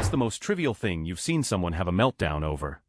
What's the most trivial thing you've seen someone have a meltdown over?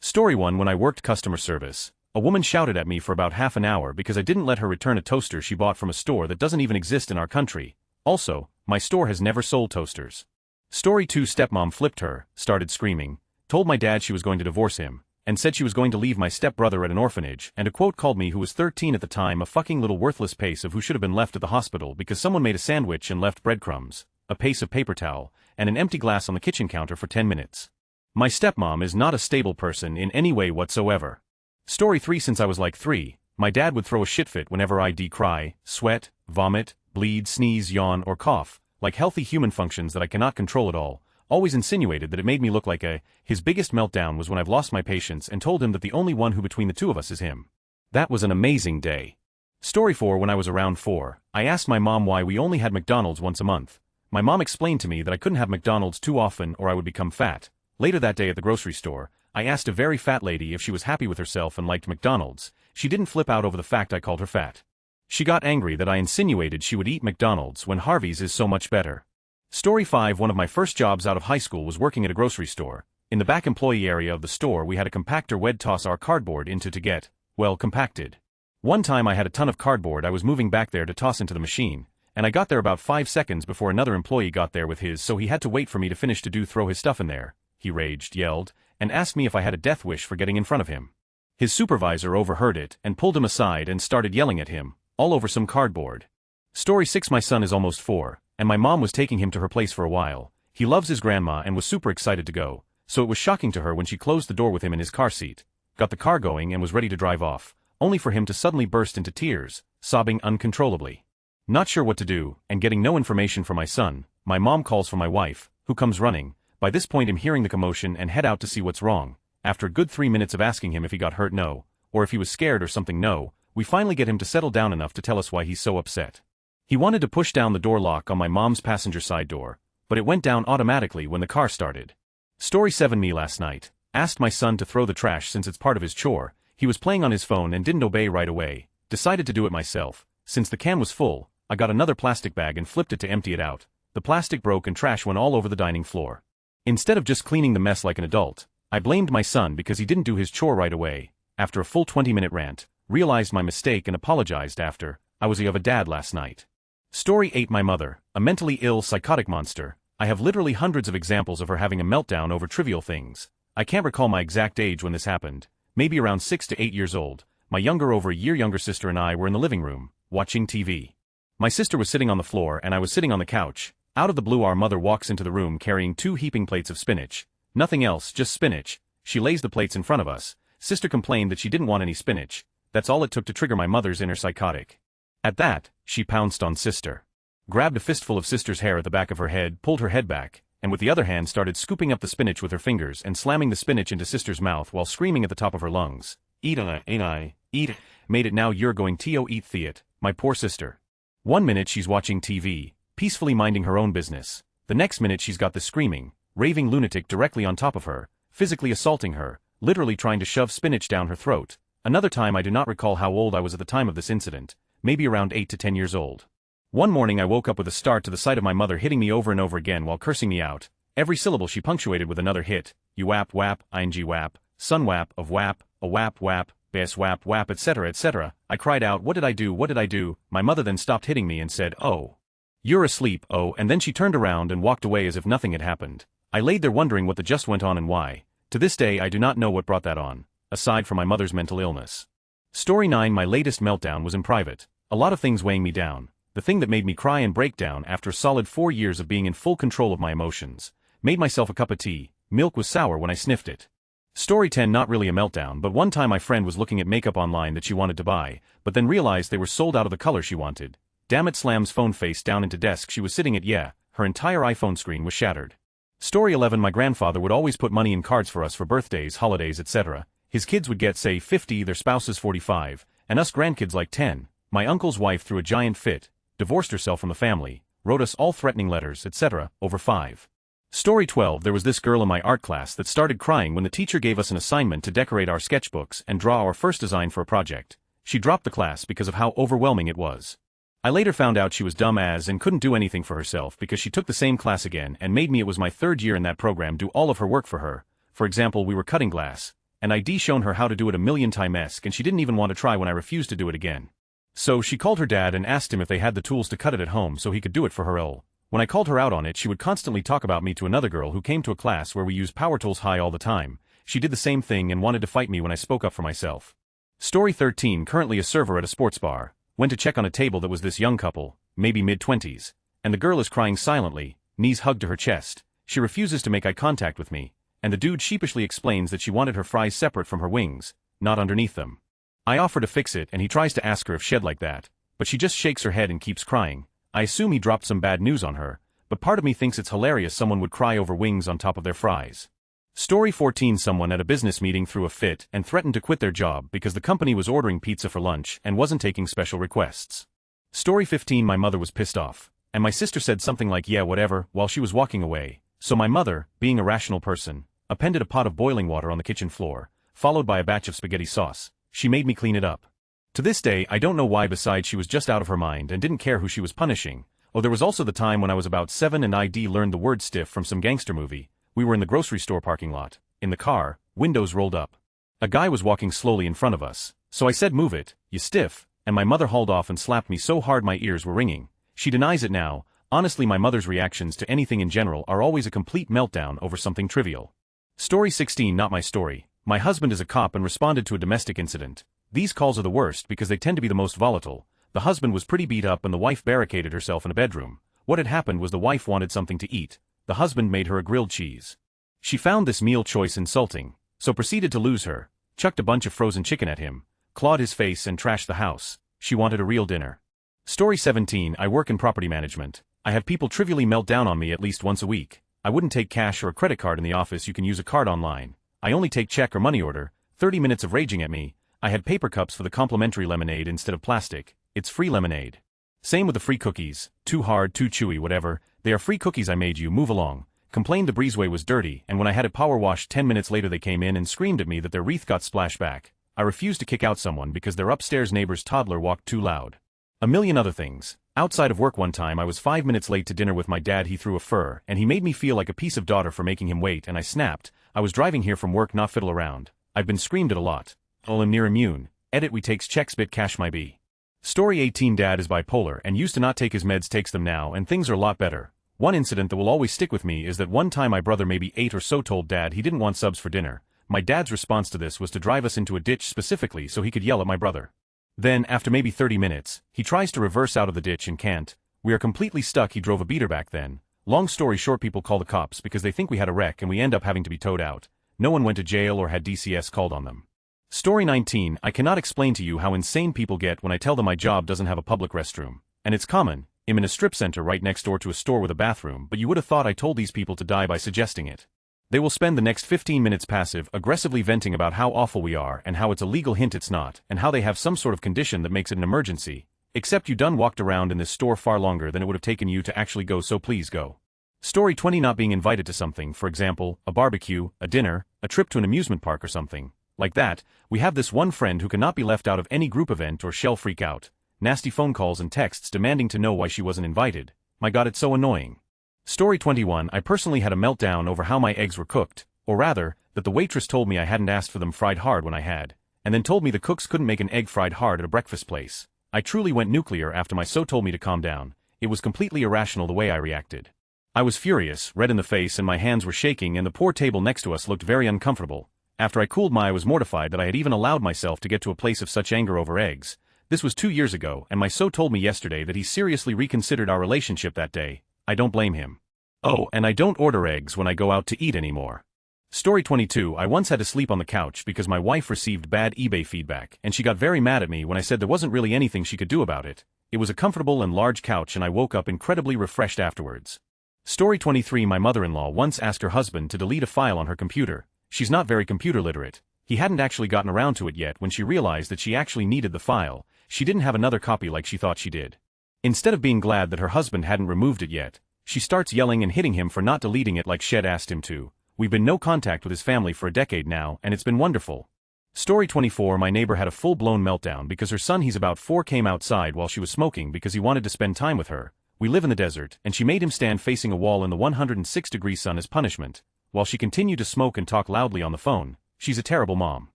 Story 1. When I worked customer service, a woman shouted at me for about half an hour because I didn't let her return a toaster she bought from a store that doesn't even exist in our country. Also, my store has never sold toasters. Story 2. Stepmom flipped her, started screaming, told my dad she was going to divorce him, and said she was going to leave my stepbrother at an orphanage, and called me, who was 13 at the time, a fucking little worthless piece of who should have been left at the hospital because someone made a sandwich and left breadcrumbs, a piece of paper towel, and an empty glass on the kitchen counter for 10 minutes. My stepmom is not a stable person in any way whatsoever. Story 3. Since I was like 3, my dad would throw a shit fit whenever I'd cry, sweat, vomit, bleed, sneeze, yawn, or cough, like healthy human functions that I cannot control at all. Always insinuated that it made me look like his biggest meltdown was when I've lost my patience, and told him that the only one who between the two of us is him. That was an amazing day. Story 4. When I was around 4, I asked my mom why we only had McDonald's once a month. My mom explained to me that I couldn't have McDonald's too often or I would become fat. Later that day at the grocery store, I asked a very fat lady if she was happy with herself and liked McDonald's. She didn't flip out over the fact I called her fat. She got angry that I insinuated she would eat McDonald's when Harvey's is so much better. Story 5. One of my first jobs out of high school was working at a grocery store. In the back employee area of the store we had a compactor we'd toss our cardboard into to get, well, compacted. One time I had a ton of cardboard I was moving back there to toss into the machine, and I got there about 5 seconds before another employee got there with his, so he had to wait for me to finish to throw his stuff in there. He raged, yelled, and asked me if I had a death wish for getting in front of him. His supervisor overheard it and pulled him aside and started yelling at him, all over some cardboard. Story 6. My son is almost 4, and my mom was taking him to her place for a while. He loves his grandma and was super excited to go, so it was shocking to her when she closed the door with him in his car seat, got the car going and was ready to drive off, only for him to suddenly burst into tears, sobbing uncontrollably. Not sure what to do, and getting no information from my son, my mom calls for my wife, who comes running. By this point I'm hearing the commotion and head out to see what's wrong. After a good 3 minutes of asking him if he got hurt, no, or if he was scared or something, no, we finally get him to settle down enough to tell us why he's so upset. He wanted to push down the door lock on my mom's passenger side door, but it went down automatically when the car started. Story 7. Me last night asked my son to throw the trash since it's part of his chore. He was playing on his phone and didn't obey right away. Decided to do it myself. Since the can was full, I got another plastic bag and flipped it to empty it out. The plastic broke and trash went all over the dining floor. Instead of just cleaning the mess like an adult, I blamed my son because he didn't do his chore right away. After a full 20-minute rant, realized my mistake and apologized after. I was of a dad last night. Story 8. My mother, a mentally ill psychotic monster. I have literally hundreds of examples of her having a meltdown over trivial things. I can't recall my exact age when this happened, maybe around 6 to 8 years old. My over a year younger sister and I were in the living room, watching TV. My sister was sitting on the floor and I was sitting on the couch. Out of the blue our mother walks into the room carrying 2 heaping plates of spinach. Nothing else, just spinach. She lays the plates in front of us. Sister complained that she didn't want any spinach. That's all it took to trigger my mother's inner psychotic. At that, she pounced on sister. Grabbed a fistful of sister's hair at the back of her head, pulled her head back, and with the other hand started scooping up the spinach with her fingers and slamming the spinach into sister's mouth while screaming at the top of her lungs. Eat ain't I, eat, made it now you're going to eat theat, my poor sister. 1 minute she's watching TV, peacefully minding her own business. The next minute she's got this screaming, raving lunatic directly on top of her, physically assaulting her, literally trying to shove spinach down her throat. Another time I do not recall how old I was at the time of this incident, maybe around 8 to 10 years old. One morning I woke up with a start to the sight of my mother hitting me over and over again while cursing me out. Every syllable she punctuated with another hit, you wap wap, ing wap, son wap, of wap, a wap wap, bass wap wap, etc. etc. I cried out, what did I do, what did I do? My mother then stopped hitting me and said, oh. You're asleep, oh, and then she turned around and walked away as if nothing had happened. I laid there wondering what the just went on and why. To this day I do not know what brought that on, aside from my mother's mental illness. Story 9. My latest meltdown was in private. A lot of things weighing me down. The thing that made me cry and break down after a solid 4 years of being in full control of my emotions. Made myself a cup of tea. Milk was sour when I sniffed it. Story 10. Not really a meltdown, but one time my friend was looking at makeup online that she wanted to buy, but then realized they were sold out of the color she wanted. Damn it, slams phone face down into desk she was sitting at. Her entire iPhone screen was shattered. Story 11. My grandfather would always put money in cards for us for birthdays, holidays, etc. His kids would get, say, 50, their spouses 45, and us grandkids like 10. My uncle's wife threw a giant fit, divorced herself from the family, wrote us all threatening letters, etc., over 5. Story 12. There was this girl in my art class that started crying when the teacher gave us an assignment to decorate our sketchbooks and draw our first design for a project. She dropped the class because of how overwhelming it was. I later found out she was dumb as and couldn't do anything for herself because she took the same class again and made me, it was my third year in that program, do all of her work for her. For example, we were cutting glass, and I'd shown her how to do it a million times and she didn't even want to try when I refused to do it again. So she called her dad and asked him if they had the tools to cut it at home so he could do it for her. When I called her out on it, she would constantly talk about me to another girl who came to a class where we use power tools high all the time. She did the same thing and wanted to fight me when I spoke up for myself. Story 13, currently a server at a sports bar. Went to check on a table that was this young couple, maybe mid-20s, and the girl is crying silently, knees hugged to her chest. She refuses to make eye contact with me, and the dude sheepishly explains that she wanted her fries separate from her wings, not underneath them. I offer to fix it and he tries to ask her if she'd like that, but she just shakes her head and keeps crying. I assume he dropped some bad news on her, but part of me thinks it's hilarious someone would cry over wings on top of their fries. Story 14, someone at a business meeting threw a fit and threatened to quit their job because the company was ordering pizza for lunch and wasn't taking special requests. Story 15, my mother was pissed off, and my sister said something like yeah whatever while she was walking away, so my mother, being a rational person, appended a pot of boiling water on the kitchen floor, followed by a batch of spaghetti sauce. She made me clean it up. To this day I don't know why, besides she was just out of her mind and didn't care who she was punishing. Oh, there was also the time when I was about 7 and I'd learned the word stiff from some gangster movie. We were in the grocery store parking lot, in the car, windows rolled up. A guy was walking slowly in front of us, so I said move it, you stiff, and my mother hauled off and slapped me so hard my ears were ringing. She denies it now. Honestly, my mother's reactions to anything in general are always a complete meltdown over something trivial. Story 16, not my story. My husband is a cop and responded to a domestic incident. These calls are the worst because they tend to be the most volatile. The husband was pretty beat up and the wife barricaded herself in a bedroom. What had happened was the wife wanted something to eat. The husband made her a grilled cheese. She found this meal choice insulting, so proceeded to lose her, chucked a bunch of frozen chicken at him, clawed his face and trashed the house. She wanted a real dinner. Story 17, I work in property management. I have people trivially melt down on me at least once a week. I wouldn't take cash or a credit card in the office, you can use a card online. I only take check or money order. 30 minutes of raging at me. I had paper cups for the complimentary lemonade instead of plastic. It's free lemonade. Same with the free cookies. Too hard, too chewy, whatever. They are free cookies, I made you, move along. Complained the breezeway was dirty, and when I had it power washed 10 minutes later they came in and screamed at me that their wreath got splashed back. I refused to kick out someone because their upstairs neighbor's toddler walked too loud. A million other things. Outside of work one time I was 5 minutes late to dinner with my dad. He threw a fur, and he made me feel like a piece of daughter for making him wait, and I snapped. I was driving here from work, not fiddle around. I've been screamed at a lot. I'm near immune. Edit, we takes checks, bit cash my b. Story 18, dad is bipolar and used to not take his meds, takes them now and things are a lot better. One incident that will always stick with me is that one time my brother, maybe 8 or so, told dad he didn't want subs for dinner. My dad's response to this was to drive us into a ditch specifically so he could yell at my brother. Then, after maybe 30 minutes, he tries to reverse out of the ditch and can't. We are completely stuck. He drove a beater back then. Long story short, people call the cops because they think we had a wreck and we end up having to be towed out. No one went to jail or had DCS called on them. Story 19, I cannot explain to you how insane people get when I tell them my job doesn't have a public restroom. And it's common. I'm in a strip center right next door to a store with a bathroom, but you would have thought I told these people to die by suggesting it. They will spend the next 15 minutes passive-aggressively venting about how awful we are and how it's a legal hint it's not, and how they have some sort of condition that makes it an emergency. Except you done walked around in this store far longer than it would have taken you to actually go, so please go. Story 20, not being invited to something, for example, a barbecue, a dinner, a trip to an amusement park or something. Like that, we have this one friend who cannot be left out of any group event or she'll freak out. Nasty phone calls and texts demanding to know why she wasn't invited. My god, it's so annoying. Story 21, I personally had a meltdown over how my eggs were cooked, or rather, that the waitress told me I hadn't asked for them fried hard when I had, and then told me the cooks couldn't make an egg fried hard at a breakfast place. I truly went nuclear after my so told me to calm down. It was completely irrational the way I reacted. I was furious, red in the face, and my hands were shaking, and the poor table next to us looked very uncomfortable. After I cooled I was mortified that I had even allowed myself to get to a place of such anger over eggs. This was 2 years ago, and my so told me yesterday that he seriously reconsidered our relationship that day. I don't blame him. Oh, and I don't order eggs when I go out to eat anymore. Story 22, I once had to sleep on the couch because my wife received bad eBay feedback, and she got very mad at me when I said there wasn't really anything she could do about it. It was a comfortable and large couch, and I woke up incredibly refreshed afterwards. Story 23, my mother-in-law once asked her husband to delete a file on her computer. She's not very computer literate. He hadn't actually gotten around to it yet when she realized that she actually needed the file. She didn't have another copy like she thought she did. Instead of being glad that her husband hadn't removed it yet, she starts yelling and hitting him for not deleting it like she'd asked him to. We've been no contact with his family for a decade now, and it's been wonderful. Story 24. My neighbor had a full-blown meltdown because her son, he's about 4, came outside while she was smoking because he wanted to spend time with her. We live in the desert, and she made him stand facing a wall in the 106-degree sun as punishment, while she continued to smoke and talk loudly on the phone. She's a terrible mom.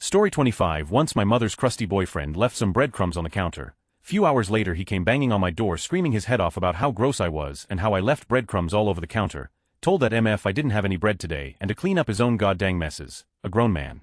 Story 25. Once my mother's crusty boyfriend left some breadcrumbs on the counter. Few hours later he came banging on my door screaming his head off about how gross I was and how I left breadcrumbs all over the counter. Told that MF I didn't have any bread today and to clean up his own goddamn messes. A grown man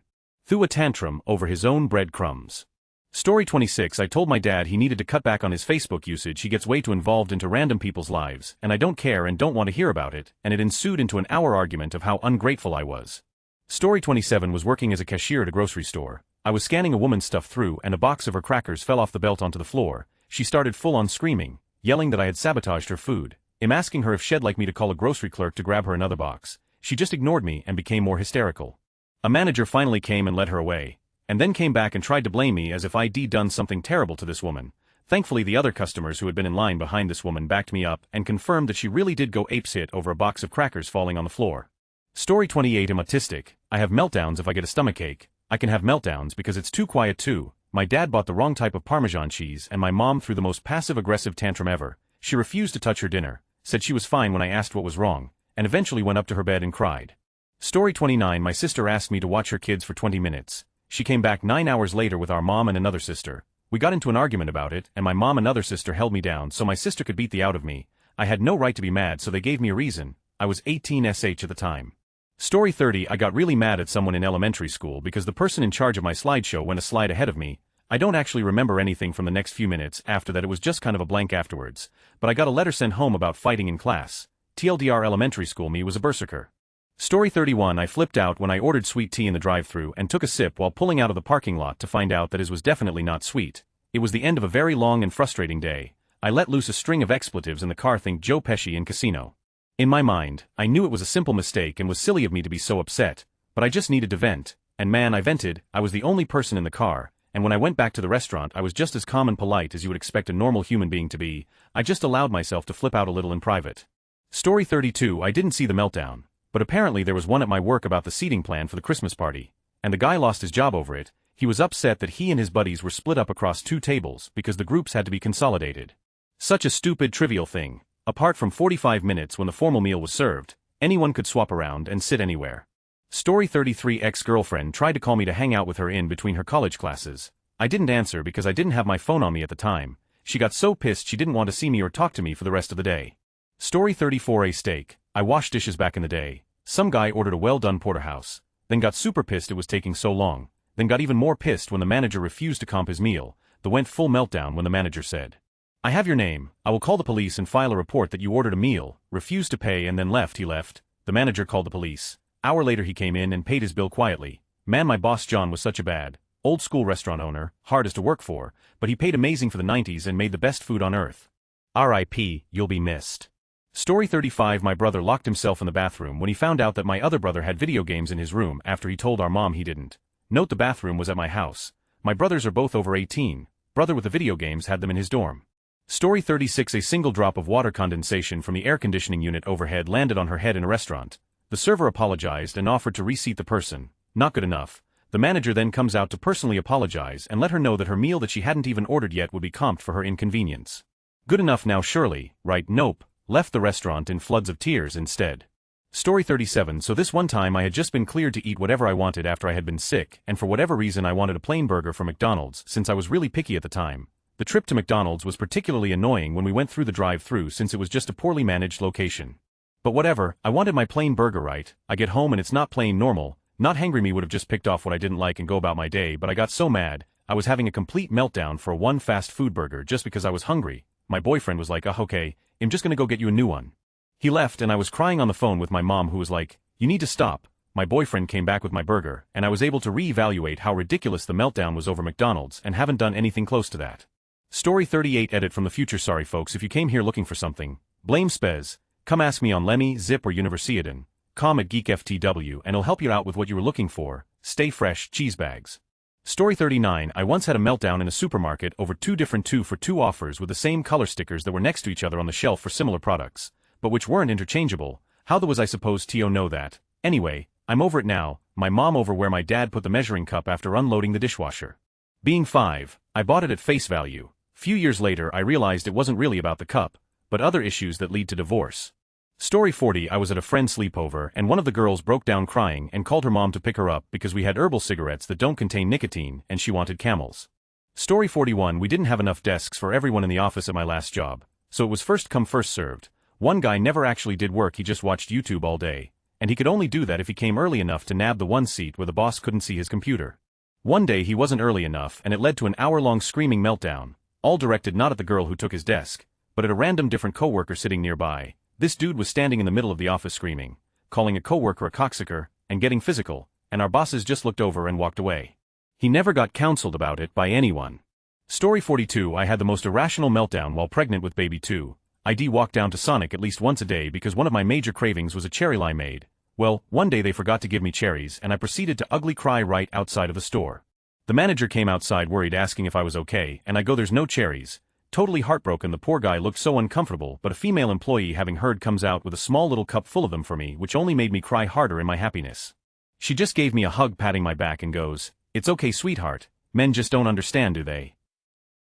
threw a tantrum over his own breadcrumbs. Story 26. I told my dad he needed to cut back on his Facebook usage. He gets way too involved into random people's lives, and I don't care and don't want to hear about it, and it ensued into an hour argument of how ungrateful I was. Story 27. Was working as a cashier at a grocery store. I was scanning a woman's stuff through and a box of her crackers fell off the belt onto the floor. She started full-on screaming, yelling that I had sabotaged her food. I'm asking her if she'd like me to call a grocery clerk to grab her another box. She just ignored me and became more hysterical. A manager finally came and led her away, and then came back and tried to blame me as if I'd done something terrible to this woman. Thankfully the other customers who had been in line behind this woman backed me up and confirmed that she really did go apeshit over a box of crackers falling on the floor. Story 28. I'm autistic. I have meltdowns if I get a stomachache. I can have meltdowns because it's too quiet too. My dad bought the wrong type of Parmesan cheese and my mom threw the most passive-aggressive tantrum ever. She refused to touch her dinner, said she was fine when I asked what was wrong, and eventually went up to her bed and cried. Story 29. My sister asked me to watch her kids for 20 minutes. She came back 9 hours later with our mom and another sister. We got into an argument about it, and my mom and other sister held me down so my sister could beat the out of me. I had no right to be mad, so they gave me a reason. I was 18 sh at the time. Story 30. I got really mad at someone in elementary school because the person in charge of my slideshow went a slide ahead of me. I don't actually remember anything from the next few minutes after that. It was just kind of a blank afterwards, but I got a letter sent home about fighting in class. TLDR, elementary school me was a berserker. Story 31. I flipped out when I ordered sweet tea in the drive-thru and took a sip while pulling out of the parking lot to find out that it was definitely not sweet. It was the end of a very long and frustrating day. I let loose a string of expletives in the car. Think Joe Pesci in Casino. In my mind, I knew it was a simple mistake and was silly of me to be so upset, but I just needed to vent, and man, I vented. I was the only person in the car, and when I went back to the restaurant I was just as calm and polite as you would expect a normal human being to be. I just allowed myself to flip out a little in private. Story 32. I didn't see the meltdown, but apparently there was one at my work about the seating plan for the Christmas party, and the guy lost his job over it. He was upset that he and his buddies were split up across 2 tables because the groups had to be consolidated. Such a stupid, trivial thing. Apart from 45 minutes when the formal meal was served, anyone could swap around and sit anywhere. Story 33. Ex-girlfriend tried to call me to hang out with her in between her college classes. I didn't answer because I didn't have my phone on me at the time. She got so pissed she didn't want to see me or talk to me for the rest of the day. Story 34. A steak. I washed dishes back in the day. Some guy ordered a well-done porterhouse, then got super pissed it was taking so long, then got even more pissed when the manager refused to comp his meal, then went full meltdown when the manager said, "I have your name, I will call the police and file a report that you ordered a meal, refused to pay and then left." He left. The manager called the police. Hour later he came in and paid his bill quietly. Man, my boss John was such a bad, old-school restaurant owner, hardest to work for, but he paid amazing for the 90s and made the best food on earth. R.I.P., you'll be missed. Story 35. My brother locked himself in the bathroom when he found out that my other brother had video games in his room after he told our mom he didn't. Note the bathroom was at my house. My brothers are both over 18. Brother with the video games had them in his dorm. Story 36. A single drop of water condensation from the air conditioning unit overhead landed on her head in a restaurant. The server apologized and offered to reseat the person. Not good enough. The manager then comes out to personally apologize and let her know that her meal that she hadn't even ordered yet would be comped for her inconvenience. Good enough now surely, right? Nope. Left the restaurant in floods of tears instead. Story 37. So this one time I had just been cleared to eat whatever I wanted after I had been sick, and for whatever reason I wanted a plain burger from McDonald's since I was really picky at the time. The trip to McDonald's was particularly annoying when we went through the drive-thru since it was just a poorly managed location. But whatever, I wanted my plain burger, right? I get home and it's not plain normal. Not hangry me would have just picked off what I didn't like and go about my day, but I got so mad, I was having a complete meltdown for one fast food burger just because I was hungry. My boyfriend was like, okay, I'm just gonna go get you a new one. He left and I was crying on the phone with my mom who was like, you need to stop. My boyfriend came back with my burger and I was able to re-evaluate how ridiculous the meltdown was over McDonald's and haven't done anything close to that. Story 38. Edit from the future. Sorry folks, if you came here looking for something, blame Spez. Come ask me on Lemmy, Zip or Universiadin. Com at GeekFTW and I'll help you out with what you were looking for. Stay fresh, cheese bags. Story 39. I once had a meltdown in a supermarket over 2 different 2-for-2 offers with the same color stickers that were next to each other on the shelf for similar products, but which weren't interchangeable. How the was I supposed to know that? Anyway, I'm over it now, my mom over where my dad put the measuring cup after unloading the dishwasher. Being 5, I bought it at face value. Few years later I realized it wasn't really about the cup, but other issues that lead to divorce. Story 40. I was at a friend's sleepover and one of the girls broke down crying and called her mom to pick her up because we had herbal cigarettes that don't contain nicotine and she wanted Camels. Story 41. We didn't have enough desks for everyone in the office at my last job, so it was first come first served. One guy never actually did work, he just watched YouTube all day, and he could only do that if he came early enough to nab the one seat where the boss couldn't see his computer. One day he wasn't early enough and it led to an hour-long screaming meltdown, all directed not at the girl who took his desk, but at a random different coworker sitting nearby. This dude was standing in the middle of the office screaming, calling a coworker a cocksucker, and getting physical, and our bosses just looked over and walked away. He never got counseled about it by anyone. Story 42. I had the most irrational meltdown while pregnant with baby 2. I walked down to Sonic at least once a day because one of my major cravings was a cherry limeade. Well, one day they forgot to give me cherries and I proceeded to ugly cry right outside of the store. The manager came outside worried asking if I was okay, and I go, there's no cherries. Totally heartbroken, the poor guy looked so uncomfortable, but a female employee having heard comes out with a small little cup full of them for me, which only made me cry harder in my happiness. She just gave me a hug patting my back and goes, "It's okay sweetheart, men just don't understand, do they?"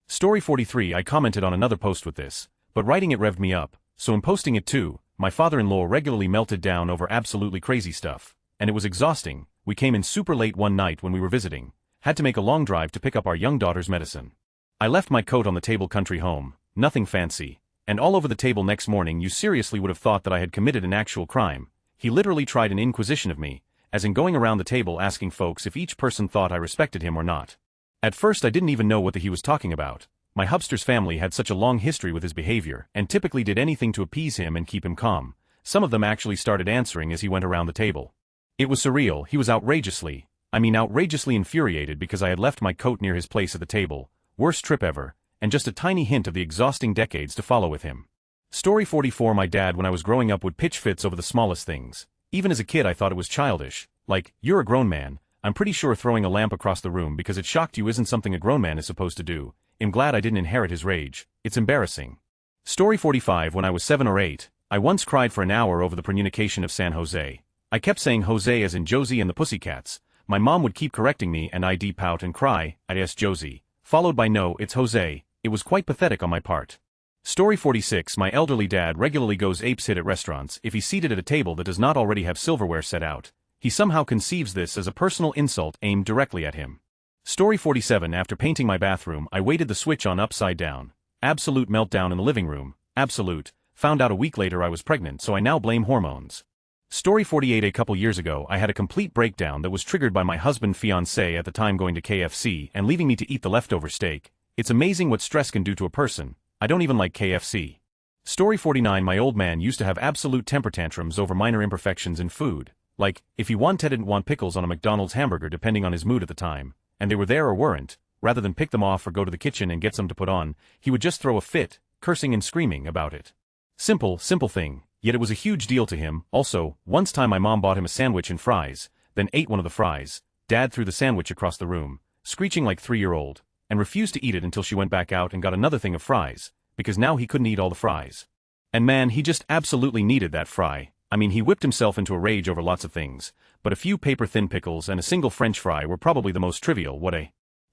Story 43. I commented on another post with this, but writing it revved me up, so in posting it too, my father-in-law regularly melted down over absolutely crazy stuff, and it was exhausting. We came in super late one night when we were visiting, had to make a long drive to pick up our young daughter's medicine. I left my coat on the table, country home, nothing fancy, and all over the table next morning. You seriously would have thought that I had committed an actual crime. He literally tried an inquisition of me, as in going around the table asking folks if each person thought I respected him or not. At first I didn't even know what he was talking about. My hubster's family had such a long history with his behavior and typically did anything to appease him and keep him calm. Some of them actually started answering as he went around the table. It was surreal. He was outrageously infuriated because I had left my coat near his place at the table. Worst trip ever, and just a tiny hint of the exhausting decades to follow with him. Story 44. My dad when I was growing up would pitch fits over the smallest things. Even as a kid I thought it was childish, like, "You're a grown man." I'm pretty sure throwing a lamp across the room because it shocked you isn't something a grown man is supposed to do. I'm glad I didn't inherit his rage. It's embarrassing. Story 45. When I was 7 or 8, I once cried for an hour over the pronunciation of San Jose. I kept saying Jose as in Josie and the Pussycats. My mom would keep correcting me and I'd pout and cry, "I'd ask Josie," followed by "No, it's Jose." It was quite pathetic on my part. Story 46. My elderly dad regularly goes apeshit at restaurants if he's seated at a table that does not already have silverware set out. He somehow conceives this as a personal insult aimed directly at him. Story 47. After painting my bathroom, I weighted the switch on upside down. Absolute meltdown in the living room. Absolute. Found out a week later I was pregnant, so I now blame hormones. Story 48. A couple years ago I had a complete breakdown that was triggered by my husband fiancé at the time going to KFC and leaving me to eat the leftover steak. It's amazing what stress can do to a person. I don't even like KFC. Story 49. My old man used to have absolute temper tantrums over minor imperfections in food. Like, if he didn't want pickles on a McDonald's hamburger depending on his mood at the time, and they were there or weren't, rather than pick them off or go to the kitchen and get some to put on, he would just throw a fit, cursing and screaming about it. Simple thing, yet it was a huge deal to him. Also, once time my mom bought him a sandwich and fries, then ate one of the fries. Dad threw the sandwich across the room, screeching like 3-year-old, and refused to eat it until she went back out and got another thing of fries, because now he couldn't eat all the fries. And man, he just absolutely needed that fry. I mean, he whipped himself into a rage over lots of things, but a few paper-thin pickles and a single French fry were probably the most trivial.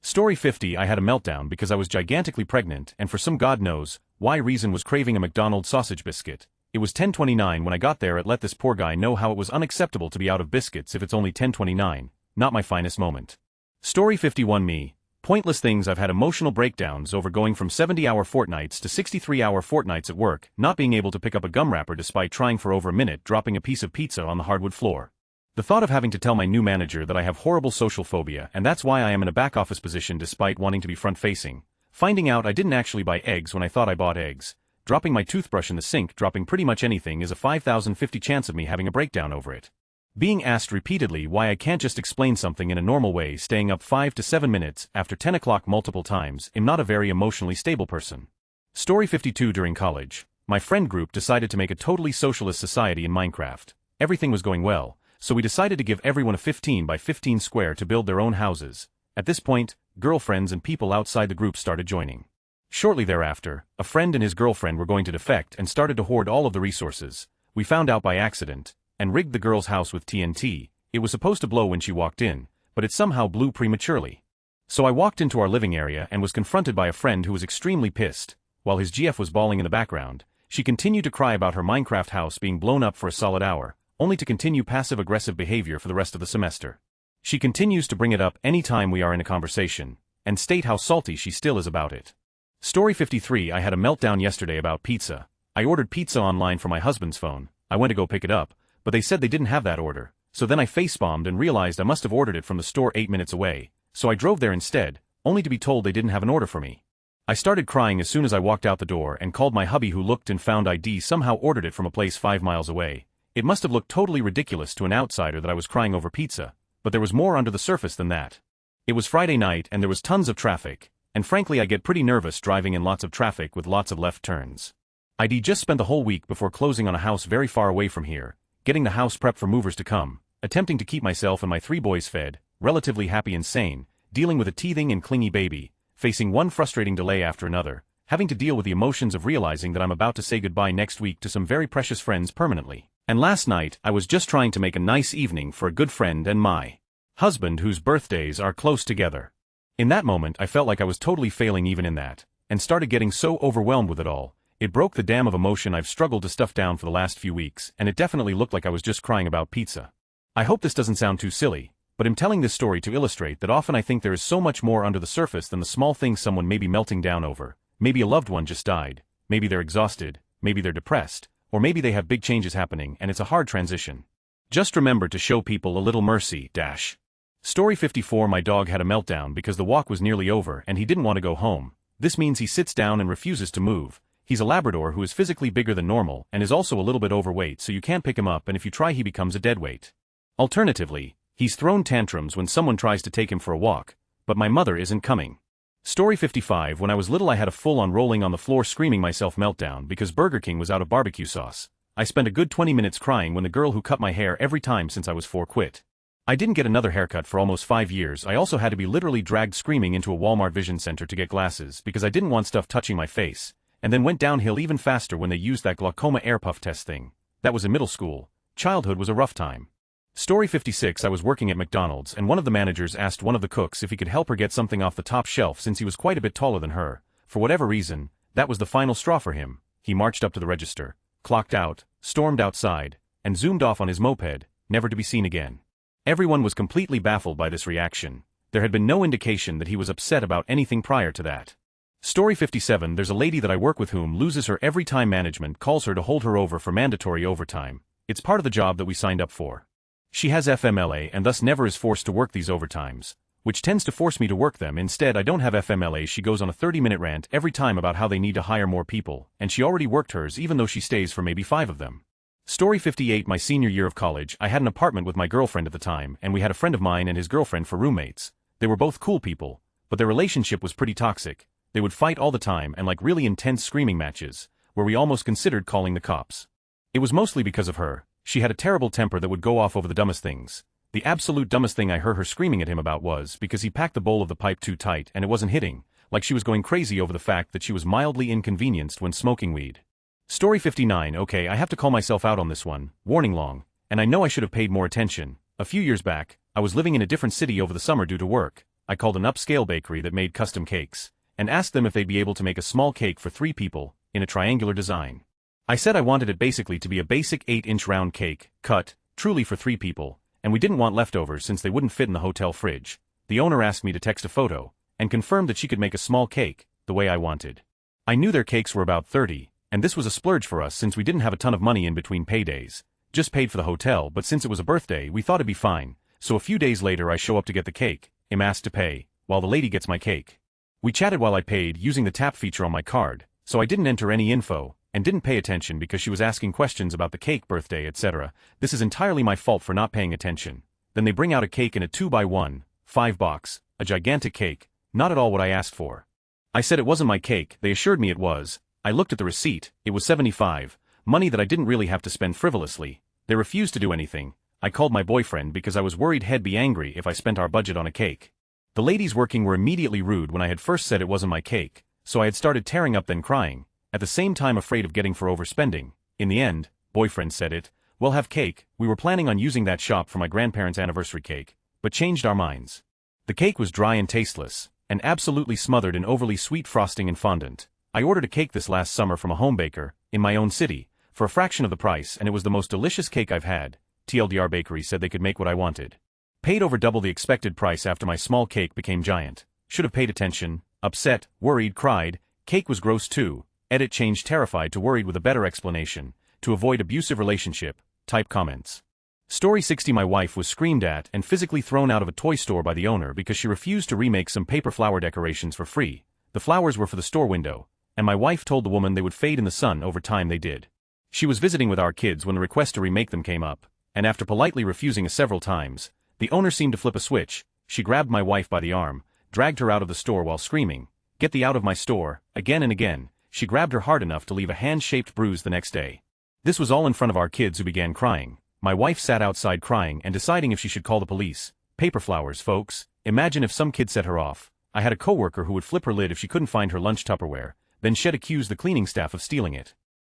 Story 50. I had a meltdown because I was gigantically pregnant and for some god knows why reason was craving a McDonald's sausage biscuit. It was 10:29 when I got there. It let this poor guy know how it was unacceptable to be out of biscuits if it's only 10:29. Not my finest moment. Story 51. Me. Pointless things. I've had emotional breakdowns over going from 70-hour fortnights to 63-hour fortnights at work, not being able to pick up a gum wrapper despite trying for over a minute, dropping a piece of pizza on the hardwood floor. The thought of having to tell my new manager that I have horrible social phobia and that's why I am in a back office position despite wanting to be front-facing. Finding out I didn't actually buy eggs when I thought I bought eggs. Dropping my toothbrush in the sink. Dropping pretty much anything is a 5,050 chance of me having a breakdown over it. Being asked repeatedly why I can't just explain something in a normal way. Staying up 5 to 7 minutes after 10 o'clock multiple times. I'm not a very emotionally stable person. Story 52. During college, my friend group decided to make a totally socialist society in Minecraft. Everything was going well, so we decided to give everyone a 15 by 15 square to build their own houses. At this point, girlfriends and people outside the group started joining. Shortly thereafter, a friend and his girlfriend were going to defect and started to hoard all of the resources. We found out by accident and rigged the girl's house with TNT. It was supposed to blow when she walked in, but it somehow blew prematurely. So I walked into our living area and was confronted by a friend who was extremely pissed. While his GF was bawling in the background, she continued to cry about her Minecraft house being blown up for a solid hour, only to continue passive-aggressive behavior for the rest of the semester. She continues to bring it up any time we are in a conversation, and state how salty she still is about it. Story 53. I had a meltdown yesterday about pizza. I ordered pizza online from my husband's phone. I went to go pick it up, but they said they didn't have that order, so then I face-bombed and realized I must have ordered it from the store 8 minutes away, so I drove there instead, only to be told they didn't have an order for me. I started crying as soon as I walked out the door and called my hubby, who looked and found ID somehow ordered it from a place 5 miles away. It must have looked totally ridiculous to an outsider that I was crying over pizza, but there was more under the surface than that. It was Friday night and there was tons of traffic, and frankly I get pretty nervous driving in lots of traffic with lots of left turns. I'd just spent the whole week before closing on a house very far away from here, getting the house prepped for movers to come, attempting to keep myself and my 3 boys fed, relatively happy and sane, dealing with a teething and clingy baby, facing one frustrating delay after another, having to deal with the emotions of realizing that I'm about to say goodbye next week to some very precious friends permanently. And last night I was just trying to make a nice evening for a good friend and my husband whose birthdays are close together. In that moment I felt like I was totally failing even in that, and started getting so overwhelmed with it all. It broke the dam of emotion I've struggled to stuff down for the last few weeks, and it definitely looked like I was just crying about pizza. I hope this doesn't sound too silly, but I'm telling this story to illustrate that often I think there is so much more under the surface than the small things someone may be melting down over. Maybe a loved one just died, maybe they're exhausted, maybe they're depressed, or maybe they have big changes happening and it's a hard transition. Just remember to show people a little mercy. Story 54. My dog had a meltdown because the walk was nearly over and he didn't want to go home. This means he sits down and refuses to move. He's a Labrador who is physically bigger than normal and is also a little bit overweight, so you can't pick him up, and if you try he becomes a deadweight. Alternatively, he's thrown tantrums when someone tries to take him for a walk, but my mother isn't coming. Story 55. When I was little I had a full-on rolling on the floor screaming myself meltdown because Burger King was out of barbecue sauce. I spent a good 20 minutes crying when the girl who cut my hair every time since I was 4 quit. I didn't get another haircut for almost 5 years. I also had to be literally dragged screaming into a Walmart vision center to get glasses because I didn't want stuff touching my face, and then went downhill even faster when they used that glaucoma air puff test thing. That was in middle school. Childhood was a rough time. Story 56. I was working at McDonald's and one of the managers asked one of the cooks if he could help her get something off the top shelf since he was quite a bit taller than her. For whatever reason, that was the final straw for him. He marched up to the register, clocked out, stormed outside, and zoomed off on his moped, never to be seen again. Everyone was completely baffled by this reaction. There had been no indication that he was upset about anything prior to that. Story 57. There's a lady that I work with whom loses her every time management calls her to hold her over for mandatory overtime. It's part of the job that we signed up for. She has FMLA and thus never is forced to work these overtimes, which tends to force me to work them. Instead, I don't have FMLA. She goes on a 30-minute rant every time about how they need to hire more people, and she already worked hers even though she stays for maybe 5 of them. Story 58. My senior year of college, I had an apartment with my girlfriend at the time, and we had a friend of mine and his girlfriend for roommates. They were both cool people, but their relationship was pretty toxic. They would fight all the time and like really intense screaming matches, where we almost considered calling the cops. It was mostly because of her. She had a terrible temper that would go off over the dumbest things. The absolute dumbest thing I heard her screaming at him about was because he packed the bowl of the pipe too tight and it wasn't hitting, like she was going crazy over the fact that she was mildly inconvenienced when smoking weed. Story 59. Okay, I have to call myself out on this one, warning long, and I know I should have paid more attention. A few years back, I was living in a different city over the summer due to work. I called an upscale bakery that made custom cakes, and asked them if they'd be able to make a small cake for 3 people, in a triangular design. I said I wanted it basically to be a basic 8-inch round cake, cut, truly for 3 people, and we didn't want leftovers since they wouldn't fit in the hotel fridge. The owner asked me to text a photo, and confirmed that she could make a small cake, the way I wanted. I knew their cakes were about 30, and this was a splurge for us since we didn't have a ton of money in between paydays. Just paid for the hotel, but since it was a birthday we thought it'd be fine, so a few days later I show up to get the cake, am asked to pay, while the lady gets my cake. We chatted while I paid using the tap feature on my card, so I didn't enter any info, and didn't pay attention because she was asking questions about the cake, birthday, etc. This is entirely my fault for not paying attention. Then they bring out a cake in a 2x1, 5 box, a gigantic cake, not at all what I asked for. I said it wasn't my cake, they assured me it was. I looked at the receipt, it was $75, money that I didn't really have to spend frivolously. They refused to do anything. I called my boyfriend because I was worried he'd be angry if I spent our budget on a cake. The ladies working were immediately rude when I had first said it wasn't my cake, so I had started tearing up then crying, at the same time afraid of getting for overspending. In the end, boyfriend said it We'll have cake. We were planning on using that shop for my grandparents' anniversary cake, but changed our minds. The cake was dry and tasteless, and absolutely smothered in overly sweet frosting and fondant. I ordered a cake this last summer from a home baker, in my own city, for a fraction of the price, and it was the most delicious cake I've had. TLDR Bakery said they could make what I wanted. Paid over double the expected price after my small cake became giant. Should have paid attention. Upset, worried, cried. Cake was gross too. Edit changed terrified to worried with a better explanation. To avoid abusive relationship. Type comments. Story 60. My wife was screamed at and physically thrown out of a toy store by the owner because she refused to remake some paper flower decorations for free. The flowers were for the store window, and my wife told the woman they would fade in the sun over time. They did. She was visiting with our kids when the request to remake them came up, and after politely refusing several times, the owner seemed to flip a switch. She grabbed my wife by the arm, dragged her out of the store while screaming, "Get thee out of my store," again and again. She grabbed her hard enough to leave a hand-shaped bruise the next day. This was all in front of our kids who began crying. My wife sat outside crying and deciding if she should call the police. Paper flowers, folks. Imagine if some kid set her off. I had a coworker who would flip her lid if she couldn't find her lunch Tupperware, then she'd accuse the cleaning staff of stealing it.